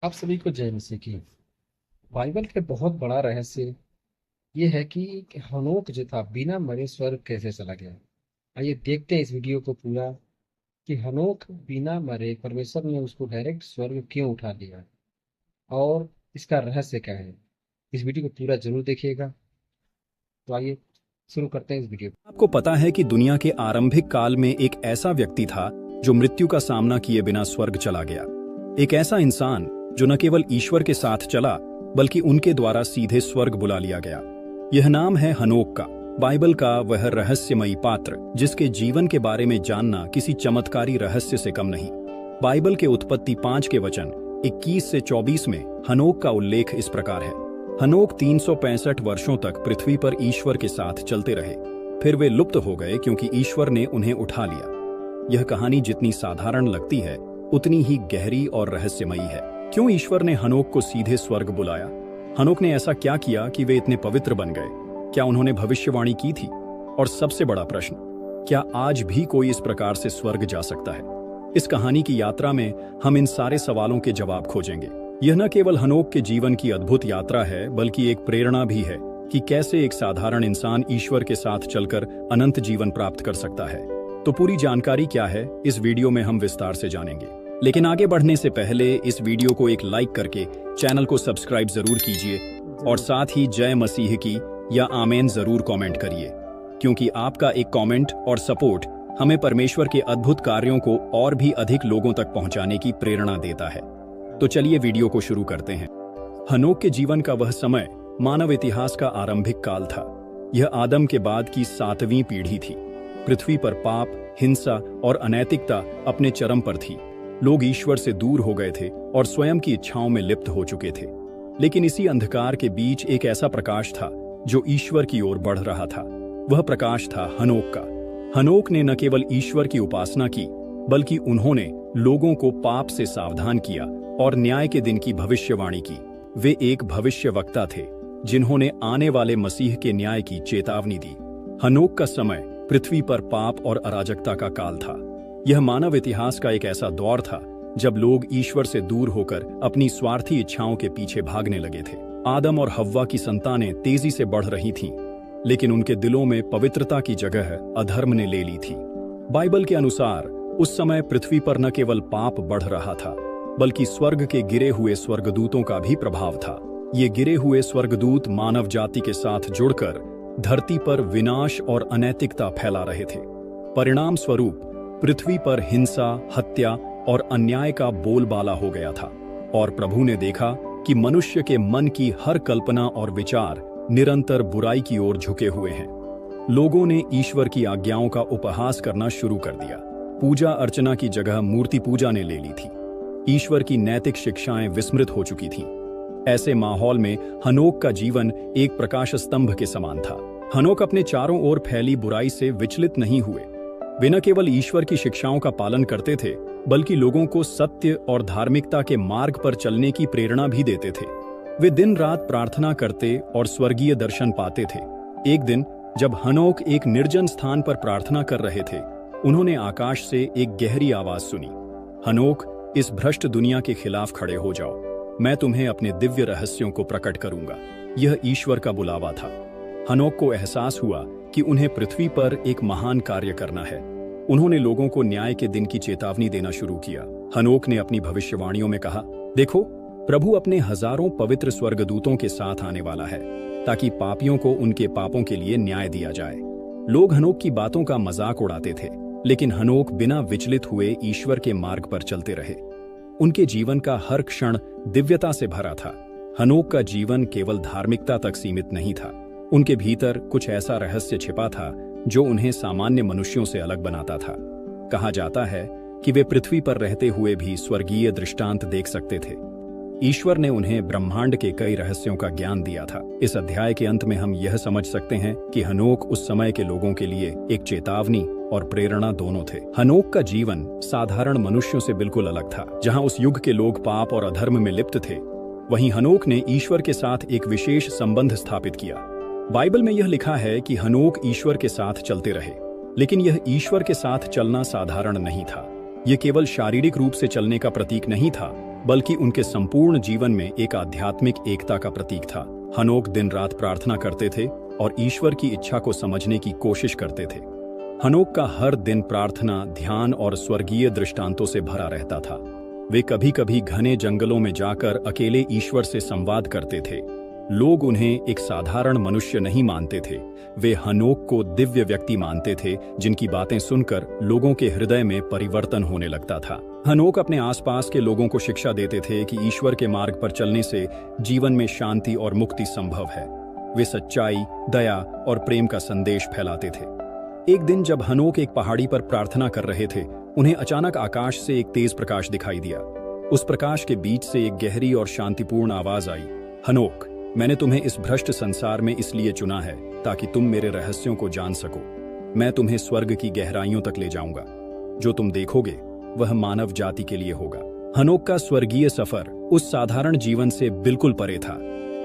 आप सभी को जय मसीह की। बाइबल के बहुत बड़ा रहस्य ये है कि हनोक जो था बिना मरे स्वर्ग कैसे चला गया। आइए देखते हैं इस वीडियो को पूरा कि हनोक बिना मरे परमेश्वर ने उसको डायरेक्ट स्वर्ग क्यों उठा लिया और इसका रहस्य क्या है। इस वीडियो को पूरा जरूर देखिएगा। तो आइए शुरू करते हैं इस वीडियो को। आपको पता है कि दुनिया के आरंभिक काल में एक ऐसा व्यक्ति था जो मृत्यु का सामना किए बिना स्वर्ग चला गया। एक ऐसा इंसान जो न केवल ईश्वर के साथ चला बल्कि उनके द्वारा सीधे स्वर्ग बुला लिया गया। यह नाम है हनोक का। बाइबल का वह रहस्यमयी पात्र जिसके जीवन के बारे में जानना किसी चमत्कारी रहस्य से कम नहीं। बाइबल के उत्पत्ति 5 के वचन 21 से 24 में हनोक का उल्लेख इस प्रकार है। हनोक 365 वर्षों तक पृथ्वी पर ईश्वर के साथ चलते रहे। फिर वे लुप्त हो गए क्योंकि ईश्वर ने उन्हें उठा लिया। यह कहानी जितनी साधारण लगती है उतनी ही गहरी और रहस्यमयी है। क्यों ईश्वर ने हनोक को सीधे स्वर्ग बुलाया? हनोक ने ऐसा क्या किया कि वे इतने पवित्र बन गए? क्या उन्होंने भविष्यवाणी की थी? और सबसे बड़ा प्रश्न, क्या आज भी कोई इस प्रकार से स्वर्ग जा सकता है? इस कहानी की यात्रा में हम इन सारे सवालों के जवाब खोजेंगे। यह न केवल हनोक के जीवन की अद्भुत यात्रा है बल्कि एक प्रेरणा भी है कि कैसे एक साधारण इंसान ईश्वर के साथ चलकर अनंत जीवन प्राप्त कर सकता है। तो पूरी जानकारी क्या है इस वीडियो में हम विस्तार से जानेंगे। लेकिन आगे बढ़ने से पहले इस वीडियो को एक लाइक करके चैनल को सब्सक्राइब जरूर कीजिए और साथ ही जय मसीह की या आमेन जरूर कमेंट करिए, क्योंकि आपका एक कमेंट और सपोर्ट हमें परमेश्वर के अद्भुत कार्यों को और भी अधिक लोगों तक पहुंचाने की प्रेरणा देता है। तो चलिए वीडियो को शुरू करते हैं। हनोक के जीवन का वह समय मानव इतिहास का आरंभिक काल था। यह आदम के बाद की 7वीं पीढ़ी थी। पृथ्वी पर पाप, हिंसा और अनैतिकता अपने चरम पर थी। लोग ईश्वर से दूर हो गए थे और स्वयं की इच्छाओं में लिप्त हो चुके थे। लेकिन इसी अंधकार के बीच एक ऐसा प्रकाश था जो ईश्वर की ओर बढ़ रहा था। वह प्रकाश था हनोक का। हनोक ने न केवल ईश्वर की उपासना की बल्कि उन्होंने लोगों को पाप से सावधान किया और न्याय के दिन की भविष्यवाणी की। वे एक भविष्यवक्ता थे जिन्होंने आने वाले मसीह के न्याय की चेतावनी दी। हनोक का समय पृथ्वी पर पाप और अराजकता का काल था। यह मानव इतिहास का एक ऐसा दौर था जब लोग ईश्वर से दूर होकर अपनी स्वार्थी इच्छाओं के पीछे भागने लगे थे। आदम और हव्वा की संतानें तेजी से बढ़ रही थीं, लेकिन उनके दिलों में पवित्रता की जगह अधर्म ने ले ली थी। बाइबल के अनुसार उस समय पृथ्वी पर न केवल पाप बढ़ रहा था बल्कि स्वर्ग के गिरे हुए स्वर्गदूतों का भी प्रभाव था। ये गिरे हुए स्वर्गदूत मानव जाति के साथ जुड़कर धरती पर विनाश और अनैतिकता फैला रहे थे। परिणाम स्वरूप पृथ्वी पर हिंसा, हत्या और अन्याय का बोलबाला हो गया था और प्रभु ने देखा कि मनुष्य के मन की हर कल्पना और विचार निरंतर बुराई की ओर झुके हुए हैं। लोगों ने ईश्वर की आज्ञाओं का उपहास करना शुरू कर दिया। पूजा अर्चना की जगह मूर्ति पूजा ने ले ली थी। ईश्वर की नैतिक शिक्षाएं विस्मृत हो चुकी थीं। ऐसे माहौल में हनोक का जीवन एक प्रकाश स्तंभ के समान था। हनोक अपने चारों ओर फैली बुराई से विचलित नहीं हुए। वे न केवल ईश्वर की शिक्षाओं का पालन करते थे बल्कि लोगों को सत्य और धार्मिकता के मार्ग पर चलने की प्रेरणा भी देते थे। वे दिन रात प्रार्थना करते और स्वर्गीय दर्शन पाते थे। एक दिन जब हनोक एक निर्जन स्थान पर प्रार्थना कर रहे थे, उन्होंने आकाश से एक गहरी आवाज सुनी, हनोक, इस भ्रष्ट दुनिया के खिलाफ खड़े हो जाओ, मैं तुम्हें अपने दिव्य रहस्यों को प्रकट करूंगा। यह ईश्वर का बुलावा था। हनोक को एहसास हुआ कि उन्हें पृथ्वी पर एक महान कार्य करना है। उन्होंने लोगों को न्याय के दिन की चेतावनी देना शुरू किया। हनोक ने अपनी भविष्यवाणियों में कहा, देखो, प्रभु अपने हजारों पवित्र स्वर्गदूतों के साथ आने वाला है ताकि पापियों को उनके पापों के लिए न्याय दिया जाए। लोग हनोक की बातों का मजाक उड़ाते थे, लेकिन हनोक बिना विचलित हुए ईश्वर के मार्ग पर चलते रहे। उनके जीवन का हर क्षण दिव्यता से भरा था। हनोक का जीवन केवल धार्मिकता तक सीमित नहीं था। उनके भीतर कुछ ऐसा रहस्य छिपा था जो उन्हें सामान्य मनुष्यों से अलग बनाता था। कहा जाता है कि वे पृथ्वी पर रहते हुए भी स्वर्गीय दृष्टांत देख सकते थे। ईश्वर ने उन्हें ब्रह्मांड के कई रहस्यों का ज्ञान दिया था। इस अध्याय के अंत में हम यह समझ सकते हैं कि हनोक उस समय के लोगों के लिए एक चेतावनी और प्रेरणा दोनों थे। हनोक का जीवन साधारण मनुष्यों से बिल्कुल अलग था। जहां उस युग के लोग पाप और अधर्म में लिप्त थे, वहीं हनोक ने ईश्वर के साथ एक विशेष संबंध स्थापित किया। बाइबल में यह लिखा है कि हनोक ईश्वर के साथ चलते रहे, लेकिन यह ईश्वर के साथ चलना साधारण नहीं था। यह केवल शारीरिक रूप से चलने का प्रतीक नहीं था, बल्कि उनके संपूर्ण जीवन में एक आध्यात्मिक एकता का प्रतीक था। हनोक दिन रात प्रार्थना करते थे और ईश्वर की इच्छा को समझने की कोशिश करते थे। हनोक का हर दिन प्रार्थना, ध्यान और स्वर्गीय दृष्टांतों से भरा रहता था। वे कभी कभी घने जंगलों में जाकर अकेले ईश्वर से संवाद करते थे। लोग उन्हें एक साधारण मनुष्य नहीं मानते थे, वे हनोक को दिव्य व्यक्ति मानते थे जिनकी बातें सुनकर लोगों के हृदय में परिवर्तन होने लगता था। हनोक अपने आसपास के लोगों को शिक्षा देते थे कि ईश्वर के मार्ग पर चलने से जीवन में शांति और मुक्ति संभव है। वे सच्चाई, दया और प्रेम का संदेश फैलाते थे। एक दिन जब हनोक एक पहाड़ी पर प्रार्थना कर रहे थे, उन्हें अचानक आकाश से एक तेज प्रकाश दिखाई दिया। उस प्रकाश के बीच से एक गहरी और शांतिपूर्ण आवाज आई, हनोक, मैंने तुम्हें इस भ्रष्ट संसार में इसलिए चुना है ताकि तुम मेरे रहस्यों को जान सको। मैं तुम्हें स्वर्ग की गहराइयों तक ले जाऊंगा। जो तुम देखोगे वह मानव जाति के लिए होगा। हनोक का स्वर्गीय सफर उस साधारण जीवन से बिल्कुल परे था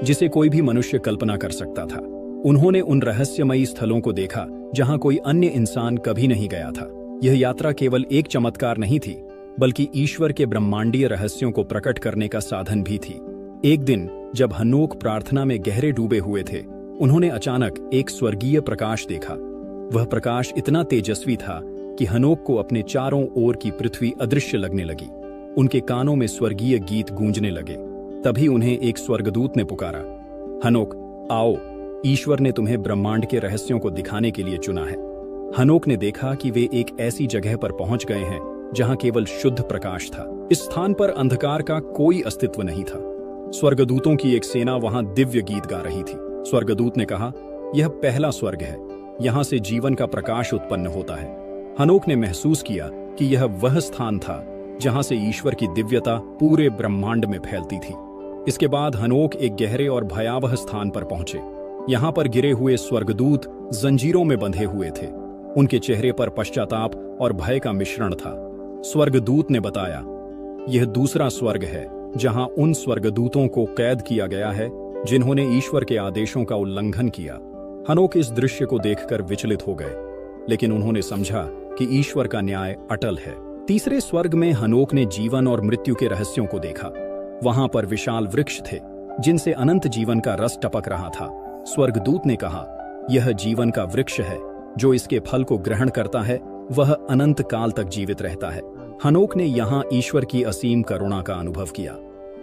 जिसे कोई भी मनुष्य कल्पना कर सकता था। उन्होंने उन रहस्यमयी स्थलों को देखा जहां कोई अन्य इंसान कभी नहीं गया था। यह यात्रा केवल एक चमत्कार नहीं थी, बल्कि ईश्वर के ब्रह्मांडीय रहस्यों को प्रकट करने का साधन भी थी। एक दिन जब हनोक प्रार्थना में गहरे डूबे हुए थे, उन्होंने अचानक एक स्वर्गीय प्रकाश देखा। वह प्रकाश इतना तेजस्वी था कि हनोक को अपने चारों ओर की पृथ्वी अदृश्य लगने लगी। उनके कानों में स्वर्गीय गीत गूंजने लगे। तभी उन्हें एक स्वर्गदूत ने पुकारा, हनोक, आओ, ईश्वर ने तुम्हें ब्रह्मांड के रहस्यों को दिखाने के लिए चुना है। हनोक ने देखा कि वे एक ऐसी जगह पर पहुंच गए हैं जहां केवल शुद्ध प्रकाश था। इस स्थान पर अंधकार का कोई अस्तित्व नहीं था। स्वर्गदूतों की एक सेना वहां दिव्य गीत गा रही थी। स्वर्गदूत ने कहा, यह पहला स्वर्ग है, यहां से जीवन का प्रकाश उत्पन्न होता है। हनोक ने महसूस किया कि यह वह स्थान था जहां से ईश्वर की दिव्यता पूरे ब्रह्मांड में फैलती थी। इसके बाद हनोक एक गहरे और भयावह स्थान पर पहुंचे। यहां पर गिरे हुए स्वर्गदूत जंजीरों में बंधे हुए थे। उनके चेहरे पर पश्चाताप और भय का मिश्रण था। स्वर्गदूत ने बताया, यह दूसरा स्वर्ग है जहां उन स्वर्गदूतों को कैद किया गया है जिन्होंने ईश्वर के आदेशों का उल्लंघन किया। हनोक इस दृश्य को देखकर विचलित हो गए, लेकिन उन्होंने समझा कि ईश्वर का न्याय अटल है। तीसरे स्वर्ग में हनोक ने जीवन और मृत्यु के रहस्यों को देखा। वहां पर विशाल वृक्ष थे जिनसे अनंत जीवन का रस टपक रहा था। स्वर्गदूत ने कहा, यह जीवन का वृक्ष है, जो इसके फल को ग्रहण करता है वह अनंत काल तक जीवित रहता है। हनोक ने यहाँ ईश्वर की असीम करुणा का अनुभव किया।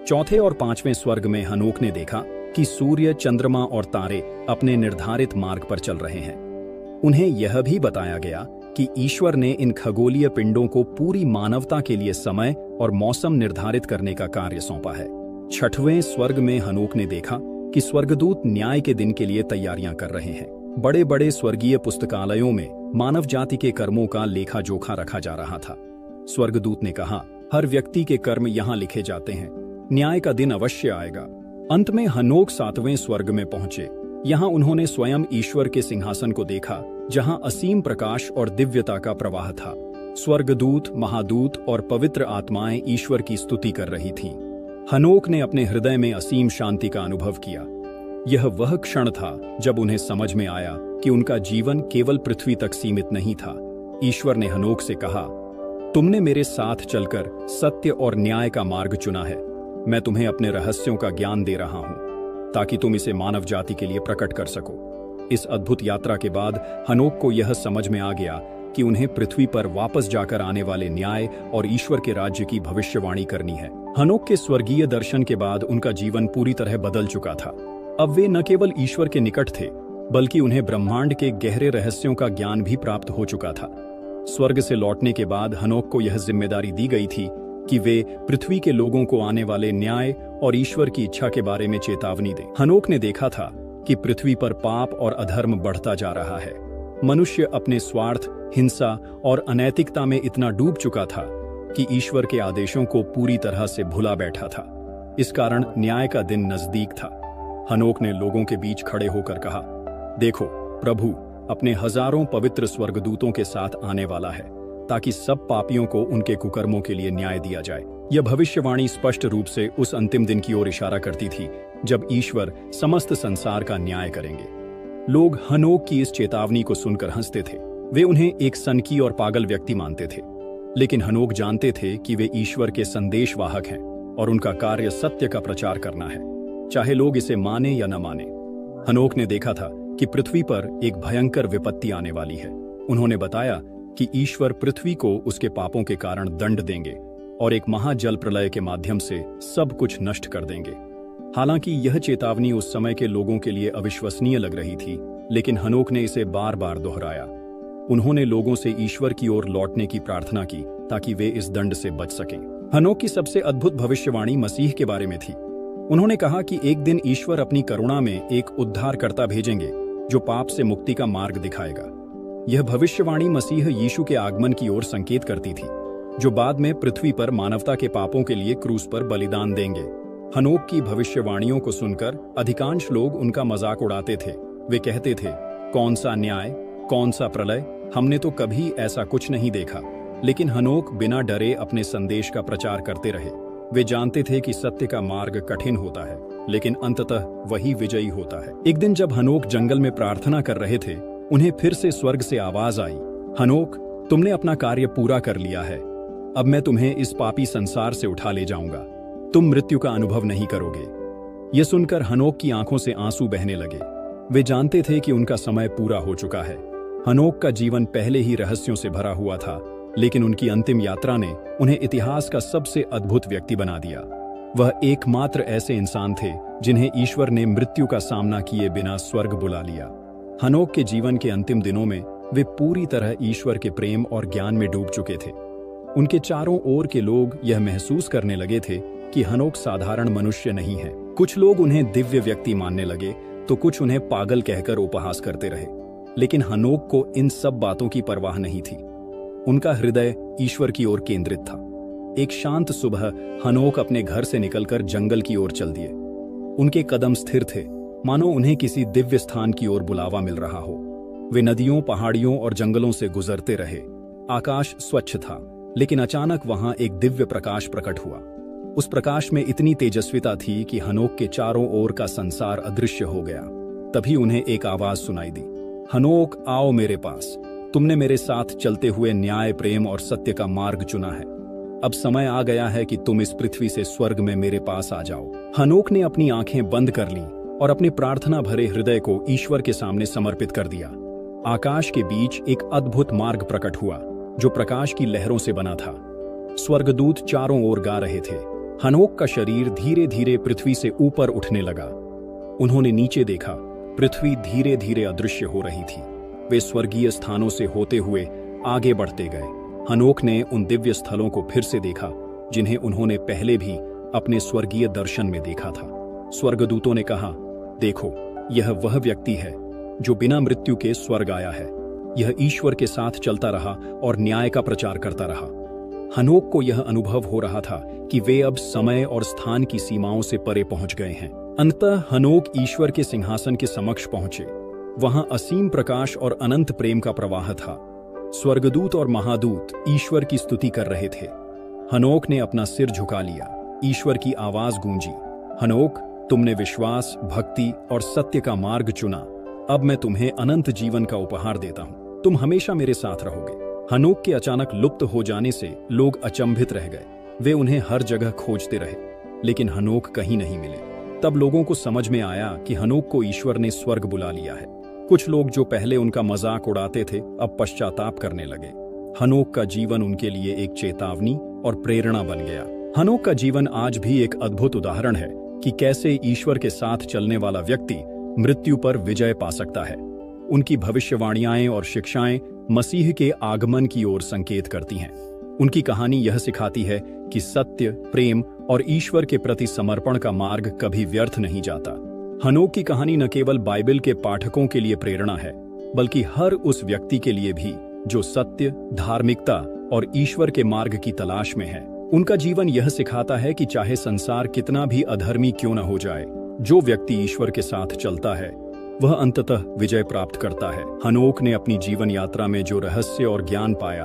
चौथे और पांचवें स्वर्ग में हनोक ने देखा कि सूर्य, चंद्रमा और तारे अपने निर्धारित मार्ग पर चल रहे हैं। उन्हें यह भी बताया गया कि ईश्वर ने इन खगोलीय पिंडों को पूरी मानवता के लिए समय और मौसम निर्धारित करने का कार्य सौंपा है। छठवें स्वर्ग में हनोक ने देखा कि स्वर्गदूत न्याय के दिन के लिए तैयारियां कर रहे हैं। बड़े बड़े स्वर्गीय पुस्तकालयों में मानव जाति के कर्मों का लेखा जोखा रखा जा रहा था। स्वर्गदूत ने कहा, हर व्यक्ति के कर्म यहाँ लिखे जाते हैं, न्याय का दिन अवश्य आएगा। अंत में हनोक सातवें स्वर्ग में पहुंचे। यहाँ उन्होंने स्वयं ईश्वर के सिंहासन को देखा, जहाँ असीम प्रकाश और दिव्यता का प्रवाह था। स्वर्गदूत, महादूत और पवित्र आत्माएं ईश्वर की स्तुति कर रही थीं। हनोक ने अपने हृदय में असीम शांति का अनुभव किया। यह वह क्षण था जब उन्हें समझ में आया कि उनका जीवन केवल पृथ्वी तक सीमित नहीं था। ईश्वर ने हनोक से कहा, तुमने मेरे साथ चलकर सत्य और न्याय का मार्ग चुना है। मैं तुम्हें अपने रहस्यों का ज्ञान दे रहा हूं ताकि तुम इसे मानव जाति के लिए प्रकट कर सको। इस अद्भुत यात्रा के बाद हनोक को यह समझ में आ गया कि उन्हें पृथ्वी पर वापस जाकर आने वाले न्याय और ईश्वर के राज्य की भविष्यवाणी करनी है। हनोक के स्वर्गीय दर्शन के बाद उनका जीवन पूरी तरह बदल चुका था। अब वे न केवल ईश्वर के निकट थे, बल्कि उन्हें ब्रह्मांड के गहरे रहस्यों का ज्ञान भी प्राप्त हो चुका था। स्वर्ग से लौटने के बाद हनोक को यह जिम्मेदारी दी गई थी कि वे पृथ्वी के लोगों को आने वाले न्याय और ईश्वर की इच्छा के बारे में चेतावनी दें। हनोक ने देखा था कि पृथ्वी पर पाप और अधर्म बढ़ता जा रहा है। मनुष्य अपने स्वार्थ, हिंसा और अनैतिकता में इतना डूब चुका था कि ईश्वर के आदेशों को पूरी तरह से भुला बैठा था। इस कारण न्याय का दिन नजदीक था। हनोक ने लोगों के बीच खड़े होकर कहा, देखो, प्रभु अपने हजारों पवित्र स्वर्गदूतों के साथ आने वाला है ताकि सब पापियों को उनके कुकर्मों के लिए न्याय दिया जाए। यह भविष्यवाणी स्पष्ट रूप से उस अंतिम दिन की ओर इशारा करती थी जब ईश्वर समस्त संसार का न्याय करेंगे। लोग हनोक की इस चेतावनी को सुनकर हंसते थे। वे उन्हें एक सनकी और पागल व्यक्ति मानते थे, लेकिन हनोक जानते थे कि वे ईश्वर के संदेशवाहक हैं। और उनका कार्य सत्य का प्रचार करना है, चाहे लोग इसे माने या न माने। हनोक ने देखा था कि पृथ्वी पर एक भयंकर विपत्ति आने वाली है। उन्होंने बताया कि ईश्वर पृथ्वी को उसके पापों के कारण दंड देंगे और एक महाजल प्रलय के माध्यम से सब कुछ नष्ट कर देंगे। हालांकि यह चेतावनी उस समय के लोगों के लिए अविश्वसनीय लग रही थी, लेकिन हनोक ने इसे बार बार दोहराया। उन्होंने लोगों से ईश्वर की ओर लौटने की प्रार्थना की ताकि वे इस दंड से बच सकें। हनोक की सबसे अद्भुत भविष्यवाणी मसीह के बारे में थी। उन्होंने कहा कि एक दिन ईश्वर अपनी करुणा में एक उद्धारकर्ता भेजेंगे जो पाप से मुक्ति का मार्ग दिखाएगा। यह भविष्यवाणी मसीह यीशु के आगमन की ओर संकेत करती थी, जो बाद में पृथ्वी पर मानवता के पापों के लिए क्रूस पर बलिदान देंगे। हनोक की भविष्यवाणियों को सुनकर अधिकांश लोग उनका मजाक उड़ाते थे। वे कहते थे, कौन सा न्याय, कौन सा प्रलय, हमने तो कभी ऐसा कुछ नहीं देखा। लेकिन हनोक बिना डरे अपने संदेश का प्रचार करते रहे। वे जानते थे कि सत्य का मार्ग कठिन होता है, लेकिन अंततः वही विजयी होता है। एक दिन जब हनोक जंगल में प्रार्थना कर रहे थे, उन्हें फिर से स्वर्ग से आवाज आई, हनोक, तुमने अपना कार्य पूरा कर लिया है। अब मैं तुम्हें इस पापी संसार से उठा ले जाऊंगा। तुम मृत्यु का अनुभव नहीं करोगे। यह सुनकर हनोक की आंखों से आंसू बहने लगे। वे जानते थे कि उनका समय पूरा हो चुका है। हनोक का जीवन पहले ही रहस्यों से भरा हुआ था, लेकिन उनकी अंतिम यात्रा ने उन्हें इतिहास का सबसे अद्भुत व्यक्ति बना दिया। वह एकमात्र ऐसे इंसान थे जिन्हें ईश्वर ने मृत्यु का सामना किए बिना स्वर्ग बुला लिया। हनोक के जीवन के अंतिम दिनों में वे पूरी तरह ईश्वर के प्रेम और ज्ञान में डूब चुके थे। उनके चारों ओर के लोग यह महसूस करने लगे थे कि हनोक साधारण मनुष्य नहीं है। कुछ लोग उन्हें दिव्य व्यक्ति मानने लगे, तो कुछ उन्हें पागल कहकर उपहास करते रहे। लेकिन हनोक को इन सब बातों की परवाह नहीं थी। उनका हृदय ईश्वर की ओर केंद्रित था। एक शांत सुबह हनोक अपने घर से निकलकर जंगल की ओर चल दिए। उनके कदम स्थिर थे, मानो उन्हें किसी दिव्य स्थान की ओर बुलावा मिल रहा हो। वे नदियों, पहाड़ियों और जंगलों से गुजरते रहे। आकाश स्वच्छ था, लेकिन अचानक वहां एक दिव्य प्रकाश प्रकट हुआ। उस प्रकाश में इतनी तेजस्विता थी कि हनोक के चारों ओर का संसार अदृश्य हो गया। तभी उन्हें एक आवाज सुनाई दी, हनोक, आओ मेरे पास। तुमने मेरे साथ चलते हुए न्याय, प्रेम और सत्य का मार्ग चुना है। अब समय आ गया है कि तुम इस पृथ्वी से स्वर्ग में मेरे पास आ जाओ। हनोक ने अपनी आंखें बंद कर लीं और अपने प्रार्थना भरे हृदय को ईश्वर के सामने समर्पित कर दिया। आकाश के बीच एक अद्भुत मार्ग प्रकट हुआ, जो प्रकाश की लहरों से बना था। स्वर्गदूत चारों ओर गा रहे थे। हनोक का शरीर धीरे धीरे पृथ्वी से ऊपर उठने लगा। उन्होंने नीचे देखा, पृथ्वी धीरे धीरे अदृश्य हो रही थी। वे स्वर्गीय स्थानों से होते हुए आगे बढ़ते गए। हनोक ने उन दिव्य स्थलों को फिर से देखा जिन्हें उन्होंने पहले भी अपने स्वर्गीय दर्शन में देखा था। स्वर्गदूतों ने कहा, देखो, यह वह व्यक्ति है जो बिना मृत्यु के स्वर्ग आया है। यह ईश्वर के साथ चलता रहा और न्याय का प्रचार करता रहा। हनोक को यह अनुभव हो रहा था कि वे अब समय और स्थान की सीमाओं से परे पहुंच गए हैं। अंततः हनोक ईश्वर के सिंहासन के समक्ष पहुंचे। वहां असीम प्रकाश और अनंत प्रेम का प्रवाह था। स्वर्गदूत और महादूत ईश्वर की स्तुति कर रहे थे। हनोक ने अपना सिर झुका लिया। ईश्वर की आवाज गूंजी, हनोक, तुमने विश्वास, भक्ति और सत्य का मार्ग चुना। अब मैं तुम्हें अनंत जीवन का उपहार देता हूं। तुम हमेशा मेरे साथ रहोगे। हनोक के अचानक लुप्त हो जाने से लोग अचंभित रह गए। वे उन्हें हर जगह खोजते रहे, लेकिन हनोक कहीं नहीं मिले। तब लोगों को समझ में आया कि हनोक को ईश्वर ने स्वर्ग बुला लिया है। कुछ लोग जो पहले उनका मजाक उड़ाते थे, अब पश्चाताप करने लगे। हनोक का जीवन उनके लिए एक चेतावनी और प्रेरणा बन गया। हनोक का जीवन आज भी एक अद्भुत उदाहरण है कि कैसे ईश्वर के साथ चलने वाला व्यक्ति मृत्यु पर विजय पा सकता है। उनकी भविष्यवाणियां और शिक्षाएं मसीह के आगमन की ओर संकेत करती हैं। उनकी कहानी यह सिखाती है कि सत्य, प्रेम और ईश्वर के प्रति समर्पण का मार्ग कभी व्यर्थ नहीं जाता। हनोक की कहानी न केवल बाइबल के पाठकों के लिए प्रेरणा है, बल्कि हर उस व्यक्ति के लिए भी जो सत्य, धार्मिकता और ईश्वर के मार्ग की तलाश में है। उनका जीवन यह सिखाता है कि चाहे संसार कितना भी अधर्मी क्यों न हो जाए, जो व्यक्ति ईश्वर के साथ चलता है वह अंततः विजय प्राप्त करता है। हनोक ने अपनी जीवन यात्रा में जो रहस्य और ज्ञान पाया,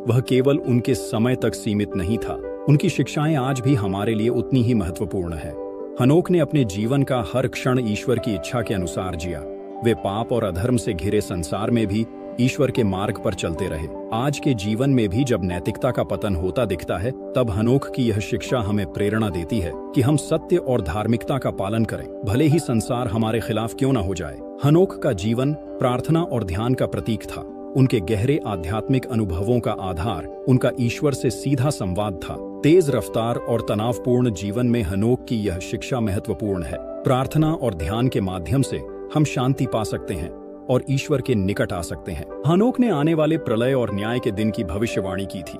वह केवल उनके समय तक सीमित नहीं था। उनकी शिक्षाएं आज भी हमारे लिए उतनी ही महत्वपूर्ण है। हनोक ने अपने जीवन का हर क्षण ईश्वर की इच्छा के अनुसार जिया। वे पाप और अधर्म से घिरे संसार में भी ईश्वर के मार्ग पर चलते रहे। आज के जीवन में भी जब नैतिकता का पतन होता दिखता है, तब हनोक की यह शिक्षा हमें प्रेरणा देती है कि हम सत्य और धार्मिकता का पालन करें, भले ही संसार हमारे खिलाफ क्यों न हो जाए। हनोक का जीवन प्रार्थना और ध्यान का प्रतीक था। उनके गहरे आध्यात्मिक अनुभवों का आधार उनका ईश्वर से सीधा संवाद था। तेज रफ्तार और तनावपूर्ण जीवन में हनोक की यह शिक्षा महत्वपूर्ण है। प्रार्थना और ध्यान के माध्यम से हम शांति पा सकते हैं और ईश्वर के निकट आ सकते हैं। हनोक ने आने वाले प्रलय और न्याय के दिन की भविष्यवाणी की थी।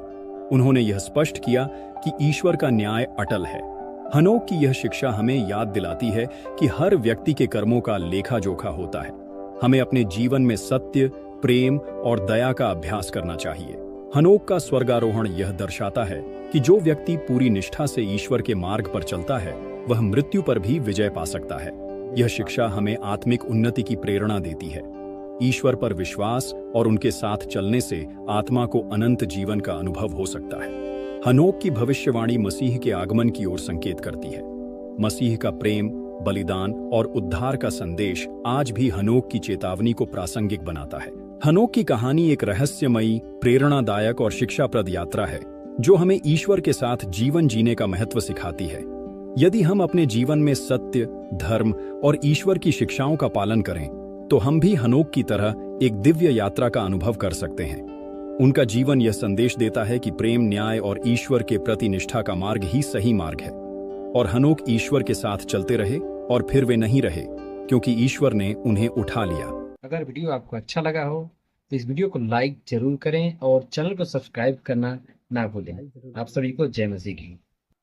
उन्होंने यह स्पष्ट किया कि ईश्वर का न्याय अटल है। हनोक की यह शिक्षा हमें याद दिलाती है कि हर व्यक्ति के कर्मों का लेखा जोखा होता है। हमें अपने जीवन में सत्य, प्रेम और दया का अभ्यास करना चाहिए। हनोक का स्वर्गारोहण यह दर्शाता है कि जो व्यक्ति पूरी निष्ठा से ईश्वर के मार्ग पर चलता है, वह मृत्यु पर भी विजय पा सकता है। यह शिक्षा हमें आत्मिक उन्नति की प्रेरणा देती है। ईश्वर पर विश्वास और उनके साथ चलने से आत्मा को अनंत जीवन का अनुभव हो सकता है। हनोक की भविष्यवाणी मसीह के आगमन की ओर संकेत करती है। मसीह का प्रेम, बलिदान और उद्धार का संदेश आज भी हनोक की चेतावनी को प्रासंगिक बनाता है। हनोक की कहानी एक रहस्यमयी, प्रेरणादायक और शिक्षाप्रद यात्रा है, जो हमें ईश्वर के साथ जीवन जीने का महत्व सिखाती है। यदि हम अपने जीवन में सत्य, धर्म और ईश्वर की शिक्षाओं का पालन करें, तो हम भी हनोक की तरह एक दिव्य यात्रा का अनुभव कर सकते हैं। उनका जीवन यह संदेश देता है कि प्रेम, न्याय और ईश्वर के प्रति निष्ठा का मार्ग ही सही मार्ग है। और हनोक ईश्वर के साथ चलते रहे और फिर वे नहीं रहे, क्योंकि ईश्वर ने उन्हें उठा लिया। अगर वीडियो आपको अच्छा लगा हो तो इस वीडियो को लाइक जरूर करें और चैनल को सब्सक्राइब करना ना भूलें। आप सभी को जय मसीह की।